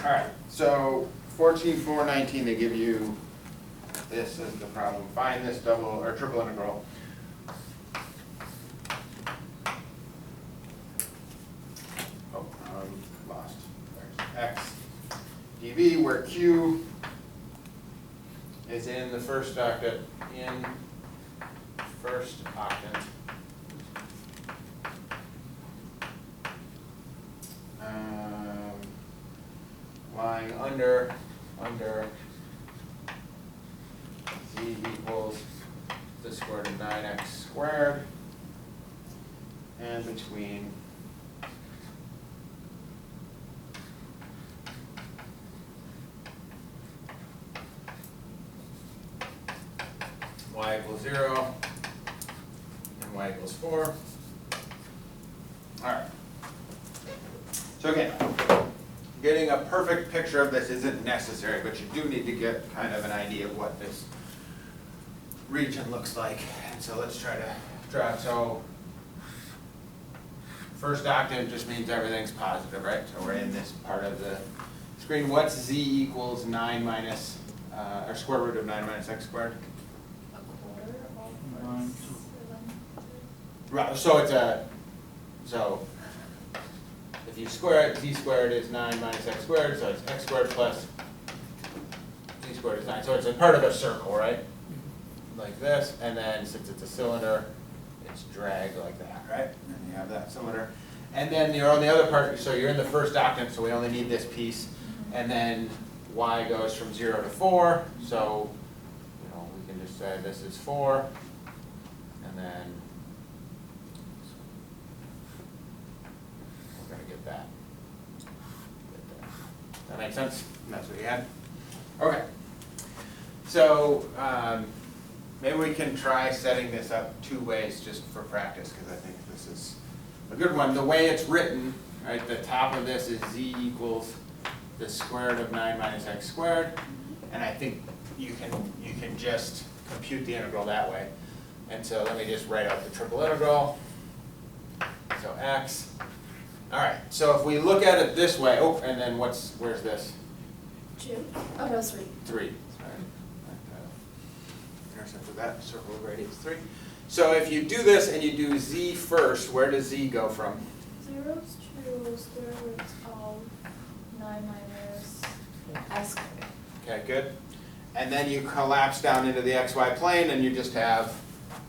Alright, so 14,419, they give you this as the problem. Find this double or triple integral. Oh, lost. There's x dv, where q is in the first octet. Lying under z equals the square root of 9x squared, and between y equals 0 and y equals 4. Alright. So again, getting a perfect picture of this isn't necessary, but you do need to get kind of an idea of what this region looks like. And so let's try to draw it. So first octave just means everything's positive, right? So we're in this part of the screen. What's z equals 9 minus, or square root of 9 minus x squared? A quarter of 7. Right, so it's so if you square it, z squared is 9 minus x squared, so it's x squared plus z squared is 9. So it's a part of a circle, right? Like this, and then since it's a cylinder, it's dragged like that, right? And you have that cylinder. And then you're on the other part, so you're in the first octave, so we only need this piece. And then y goes from 0 to 4, so we can just say this is 4, and then we're going to get that. That makes sense? And that's what you had? Okay. So maybe we can try setting this up two ways just for practice, because I think this is a good one. The way it's written, right, the top of this is z equals the square root of 9 minus x squared, and I think you can just compute the integral that way. And so let me just write out the triple integral. So x. All right, so if we look at it this way, oh, and then where's this? 2. Oh, no, 3. 3. Sorry. Intercept of that circle of radius 3. So if you do this and you do z first, where does z go from? 0 to square root of 9 minus x squared. Okay, good. And then you collapse down into the xy plane and you just have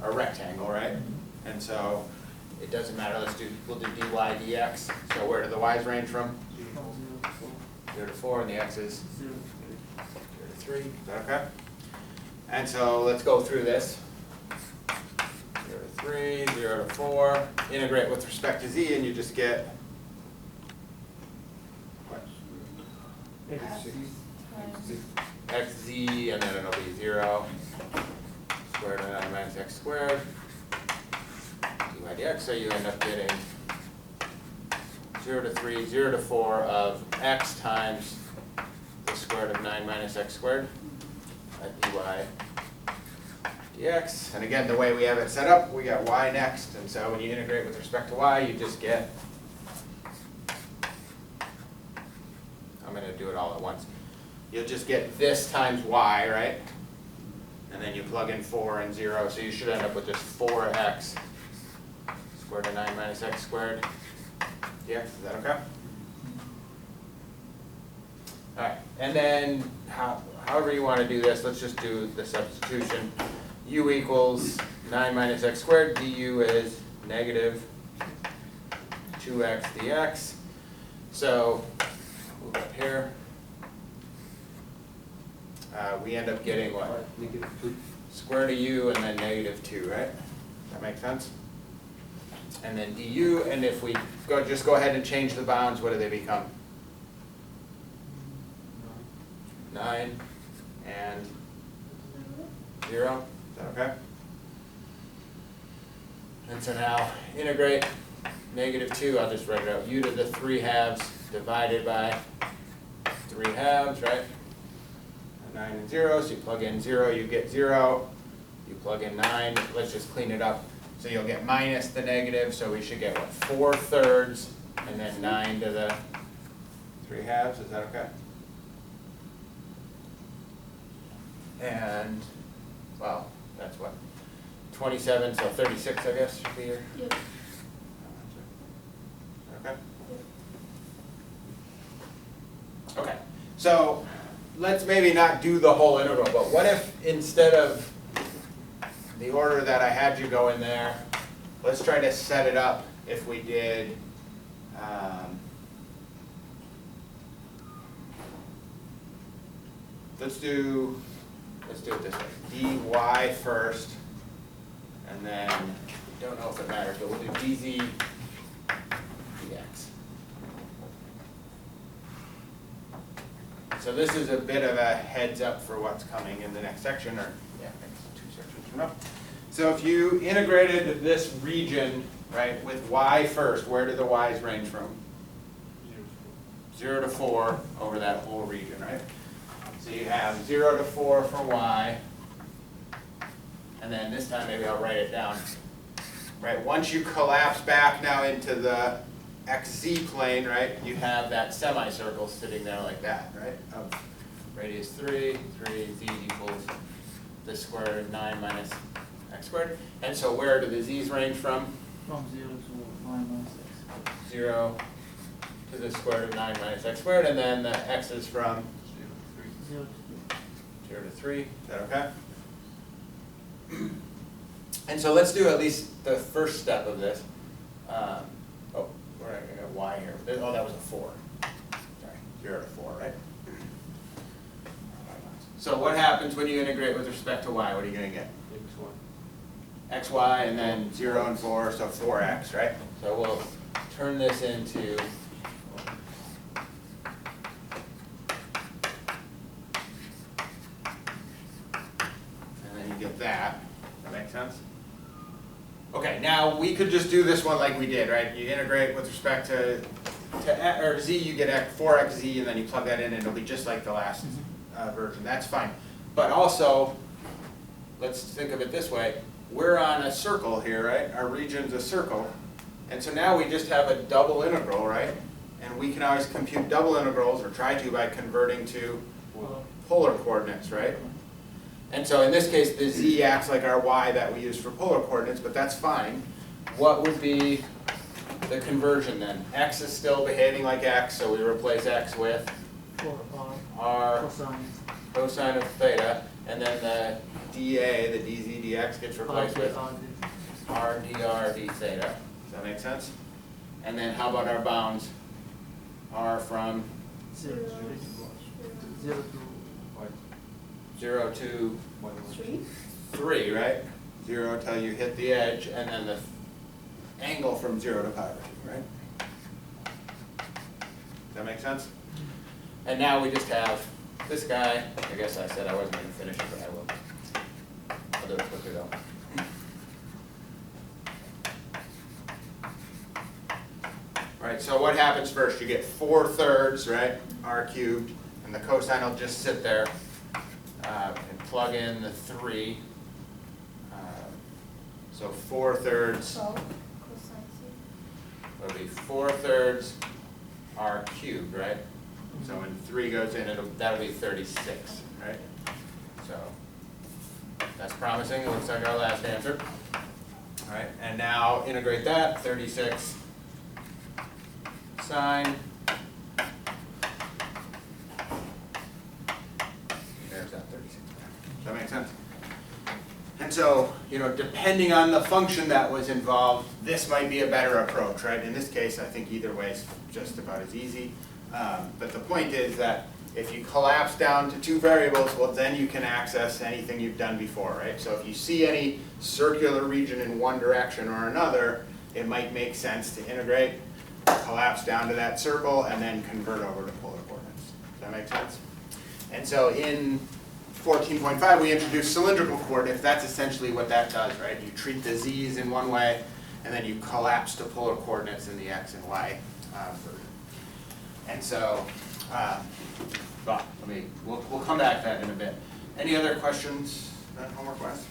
a rectangle, right? And so it doesn't matter, we'll do dy dx. So where do the y's range from? 0 to 4, and the x's 0 to 3. Is that okay? And so let's go through this. 0 to 3, 0 to 4. Integrate with respect to z, and you just get what? xz, and then it'll be 0 squared root of 9 minus x squared dy dx. So you end up getting 0 to 3, 0 to 4 of x times the square root of 9 minus x squared at dy dx. And again, the way we have it set up, we got y next, and so when you integrate with respect to y, you just get, I'm going to do it all at once. You'll just get this times y, right? And then you plug in 4 and 0, so you should end up with just 4x square root of 9 minus x squared dx. Is that okay? All right, and then however you want to do this, let's just do the substitution. U equals 9 minus x squared, du is negative 2x dx. So move up here. We end up getting what? Negative 2. Square root of u and then negative 2, right? That makes sense? And then du, and if we just go ahead and change the bounds, what do they become? 9 and 0. Is that okay? And so now integrate negative 2, I'll just write it out, u to the 3 halves divided by 3 halves, right? 9 and 0, so you plug in 0, you get 0. You plug in 9, let's just clean it up. So you'll get minus the negative, so we should get what, 4/3, and then 9 to the 3 halves, is that okay? And, well, that's what, 27, so 36, I guess, should be your. Yep. Okay. Okay, so let's maybe not do the whole integral, but what if instead of the order that I had you go in there, let's try to set it up if we did, let's do it this way, dy first, and then, don't know if it matters, but we'll do dz dx. So this is a bit of a heads up for what's coming in the next section, or yeah, next 2 sections from now. So if you integrated this region, right, with y first, where do the y's range from? 0 to 4 over that whole region, right? So you have 0 to 4 for y, and then this time maybe I'll write it down. Right, once you collapse back now into the xz plane, right, you have that semicircle sitting there like that, right? Of radius 3, z equals this squared 9 minus x squared. And so where do the z's range from? From 0 to 9 minus x. 0 to the square root of 9 minus x squared, and then the x is from 0 0 to 3. Is that okay? And so let's do at least the first step of this. Oh, we're not going to go y here. Oh, that was a 4. Sorry, 0 to 4, right? So what happens when you integrate with respect to y? What are you going to get? xy, and then 0 and 4, so 4x, right? So we'll turn this into get that. That make sense? Okay, now we could just do this one like we did, right? You integrate with respect to or z, you get 4xz, and then you plug that in, and it'll be just like the last version. That's fine. But also, let's think of it this way. We're on a circle here, right? Our region's a circle. And so now we just have a double integral, right? And we can always compute double integrals, or try to, by converting to polar coordinates, right? And so in this case, the z acts like our y that we use for polar coordinates, but that's fine. What would be the conversion then? X is still behaving like x, so we replace x with 4 r cosine cosine of theta, and then the dA, the dz dx, gets replaced with r dr d theta. Does that make sense? And then how about our bounds? R from 0 to 0 to 3. 3, right? 0 till you hit the edge, and then the angle from 0 to pi, right? Does that make sense? And now we just have this guy. I guess I said I wasn't going to finish it, but I will. I'll do it quickly though. Right, so what happens first? You get 4/3, right? R cubed, and the cosine will just sit there. And plug in the 3. So 4/3 So, cosine c. will be 4/3 r cubed, right? So when 3 goes in, that'll be 36, right? So that's promising. It looks like our last answer. All right, and now integrate that. 36 sine. There's that 36. Does that make sense? And so, depending on the function that was involved, this might be a better approach, right? In this case, I think either way is just about as easy. But the point is that if you collapse down to 2 variables, well, then you can access anything you've done before, right? So if you see any circular region in one direction or another, it might make sense to integrate, collapse down to that circle, and then convert over to polar coordinates. Does that make sense? And so in 14.5, we introduced cylindrical coordinates. That's essentially what that does, right? You treat the z's in one way, and then you collapse to polar coordinates in the x and y version. And so, we'll come back to that in a bit. Any other questions, homework wise?